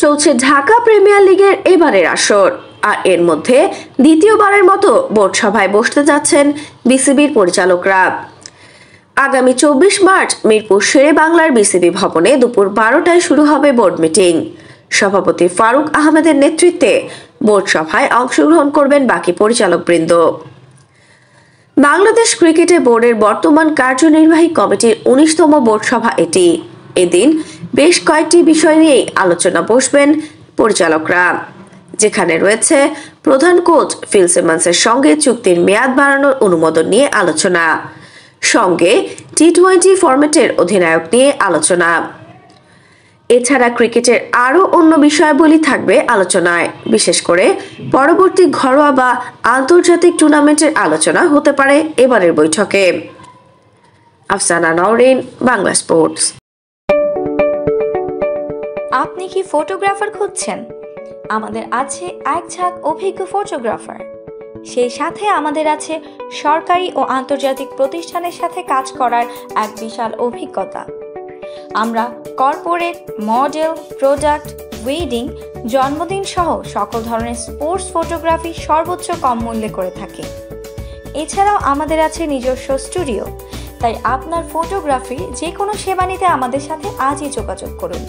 চলছে ঢাকা প্রিমিয়ার লিগের এবারের আসর, আর এর মধ্যে দ্বিতীয়বারের মতো বোর্ড সভায় বসতে যাচ্ছেন বিসিবির পরিচালকরা। আগামী 24 মার্চ মিরপুর শেরে বাংলার বিসিবি ভবনে দুপুর 12টায় শুরু হবে বোর্ড মিটিং। সভাপতি ফারুক আহমেদের নেতৃত্বে বোর্ড সভায় অংশগ্রহণ করবেন বাকি পরিচালকবৃন্দ। বাংলাদেশ ক্রিকেট বোর্ডের বর্তমান কার্যনির্বাহী কমিটির 19তম বোর্ড সভা এটি। এদিন বেশ কয়েকটি বিষয় নিয়ে আলোচনা বসবেন পরিচালকরা, যেখানে রয়েছে প্রধান কোচ ফিল সিমন্সের সঙ্গে চুক্তির মেয়াদ বাড়ানোর অনুমোদন নিয়ে আলোচনা, সঙ্গে টি-20 ফরম্যাটের অধিনায়ক নিয়ে আলোচনা। এছাড়া ক্রিকেটের আরও অন্য বিষয়াবলী থাকবে আলোচনায়, বিশেষ করে পরবর্তী ঘরোয়া বা আন্তর্জাতিক টুর্নামেন্টের আলোচনা হতে পারে এবারের বৈঠকে। আফসানা নওরিন, বাংলা স্পোর্টস। আপনি কি ফটোগ্রাফার খুঁজছেন? আমাদের আছে এক ঝাঁক অভিজ্ঞ ফটোগ্রাফার। সেই সাথে আমাদের আছে সরকারি ও আন্তর্জাতিক প্রতিষ্ঠানের সাথে কাজ করার এক বিশাল অভিজ্ঞতা। আমরা কর্পোরেট, মডেল, প্রোডাক্ট, ওয়েডিং, জন্মদিন সহ সকল ধরনের স্পোর্টস ফটোগ্রাফি সর্বোচ্চ কম মূল্যে করে থাকি। এছাড়াও আমাদের আছে নিজস্ব স্টুডিও। তাই আপনার ফটোগ্রাফির যে কোনো সেবা নিতে আমাদের সাথে আজই যোগাযোগ করুন।